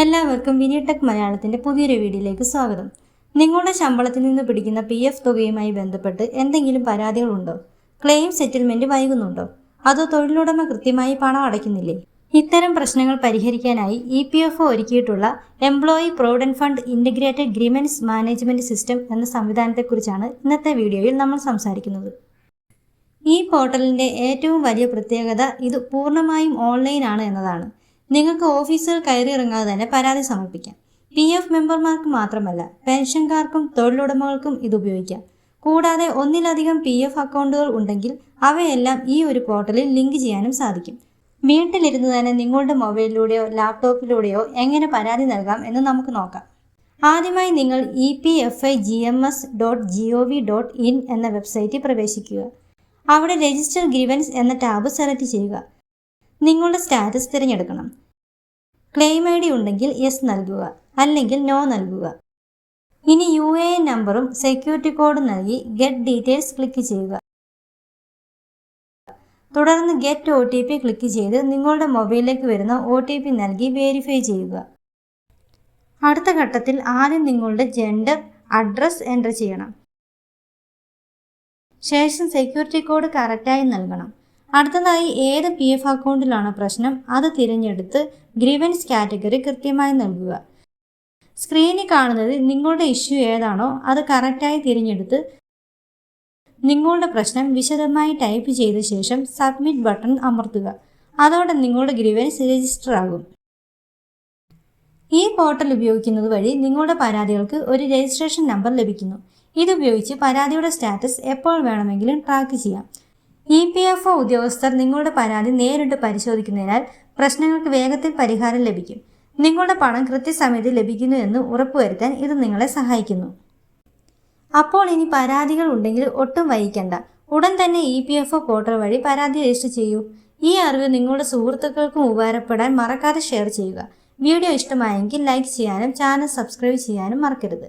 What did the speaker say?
എല്ലാവർക്കും വിനിടെക് മലയാളത്തിന്റെ പുതിയൊരു വീഡിയോയിലേക്ക് സ്വാഗതം. നിങ്ങളുടെ ശമ്പളത്തിൽ നിന്ന് പിടിക്കുന്ന PF തുകയുമായി ബന്ധപ്പെട്ട് എന്തെങ്കിലും പരാതികളുണ്ടോ? Claim settlement വൈകുന്നുണ്ടോ? അതോ തൊഴിലുടമ കൃത്യമായി പണം അടയ്ക്കുന്നില്ലേ? ഇത്തരം പ്രശ്നങ്ങൾ പരിഹരിക്കാനായി EPFO ഒരുക്കിയിട്ടുള്ള employee provident fund integrated grievance management system എന്ന സംവിധാനത്തെക്കുറിച്ചാണ് ഇന്നത്തെ വീഡിയോയിൽ നമ്മൾ സംസാരിക്കുന്നത്. ഈ പോർട്ടലിന്റെ ഏറ്റവും വലിയ പ്രത്യേകത ഇത് പൂർണ്ണമായും ഓൺലൈൻ ആണ് എന്നതാണ്. നിങ്ങൾക്ക് ഓഫീസിൽ കയറിയിറങ്ങാതെ തന്നെ പരാതി സമർപ്പിക്കാം. PF മെമ്പർമാർക്ക് മാത്രമല്ല, പെൻഷൻകാർക്കും തൊഴിലുടമകൾക്കും ഇത് ഉപയോഗിക്കാം. കൂടാതെ ഒന്നിലധികം PF അക്കൗണ്ടുകൾ ഉണ്ടെങ്കിൽ അവയെല്ലാം ഈ ഒരു പോർട്ടലിൽ ലിങ്ക് ചെയ്യാനും സാധിക്കും. വീട്ടിലിരുന്ന് തന്നെ നിങ്ങളുടെ മൊബൈലിലൂടെയോ ലാപ്ടോപ്പിലൂടെയോ എങ്ങനെ പരാതി നൽകാം എന്ന് നമുക്ക് നോക്കാം. ആദ്യമായി നിങ്ങൾ epfigms.gov.in എന്ന വെബ്സൈറ്റിൽ പ്രവേശിക്കുക. അവിടെ രജിസ്റ്റർ ഗ്രീവൻസ് എന്ന ടാബ് സെലക്ട് ചെയ്യുക. നിങ്ങളുടെ സ്റ്റാറ്റസ് തിരഞ്ഞെടുക്കണം. ക്ലെയിം ID ഉണ്ടെങ്കിൽ യെസ് നൽകുക, അല്ലെങ്കിൽ നോ നൽകുക. ഇനി UAN നമ്പറും സെക്യൂരിറ്റി കോഡും നൽകി ഗെറ്റ് ഡീറ്റെയിൽസ് ക്ലിക്ക് ചെയ്യുക. തുടർന്ന് ഗെറ്റ് OTP ക്ലിക്ക് ചെയ്ത് നിങ്ങളുടെ മൊബൈലിലേക്ക് വരുന്ന OTP നൽകി വെരിഫൈ ചെയ്യുക. അടുത്ത ഘട്ടത്തിൽ ആദ്യം നിങ്ങളുടെ ജെൻഡർ, അഡ്രസ് എൻ്റർ ചെയ്യണം. ശേഷം സെക്യൂരിറ്റി കോഡ് കറക്റ്റായി നൽകണം. അടുത്തതായി ഏത് PF അക്കൗണ്ടിലാണ് പ്രശ്നം അത് തിരഞ്ഞെടുത്ത് ഗ്രീവൻസ് കാറ്റഗറി കൃത്യമായി നൽകുക. സ്ക്രീനിൽ കാണുന്നത് നിങ്ങളുടെ ഇഷ്യൂ ഏതാണോ അത് കറക്റ്റായി തിരഞ്ഞെടുത്ത് നിങ്ങളുടെ പ്രശ്നം വിശദമായി ടൈപ്പ് ചെയ്ത ശേഷം സബ്മിറ്റ് ബട്ടൺ അമർത്തുക. അതോടെ നിങ്ങളുടെ ഗ്രീവൻസ് രജിസ്റ്റർ ആകും. ഈ പോർട്ടൽ ഉപയോഗിക്കുന്നത് വഴി നിങ്ങളുടെ പരാതികൾക്ക് ഒരു രജിസ്ട്രേഷൻ നമ്പർ ലഭിക്കുന്നു. ഇതുപയോഗിച്ച് പരാതിയുടെ സ്റ്റാറ്റസ് എപ്പോൾ വേണമെങ്കിലും ട്രാക്ക് ചെയ്യാം. EPFO ഉദ്യോഗസ്ഥർ നിങ്ങളുടെ പരാതി നേരിട്ട് പരിശോധിക്കുന്നതിനാൽ പ്രശ്നങ്ങൾക്ക് വേഗത്തിൽ പരിഹാരം ലഭിക്കും. നിങ്ങളുടെ പണം കൃത്യസമയത്ത് ലഭിക്കുന്നു എന്ന് ഉറപ്പുവരുത്താൻ ഇത് നിങ്ങളെ സഹായിക്കുന്നു. അപ്പോൾ ഇനി പരാതികൾ ഉണ്ടെങ്കിൽ ഒട്ടും വൈകിക്കണ്ട. ഉടൻ തന്നെ EPFO പോർട്ടൽ വഴി പരാതി രജിസ്റ്റർ ചെയ്യൂ. ഈ അറിവ് നിങ്ങളുടെ സുഹൃത്തുക്കൾക്കും ഉപകാരപ്പെടാൻ മറക്കാതെ ഷെയർ ചെയ്യുക. വീഡിയോ ഇഷ്ടമായെങ്കിൽ ലൈക്ക് ചെയ്യാനും ചാനൽ സബ്സ്ക്രൈബ് ചെയ്യാനും മറക്കരുത്.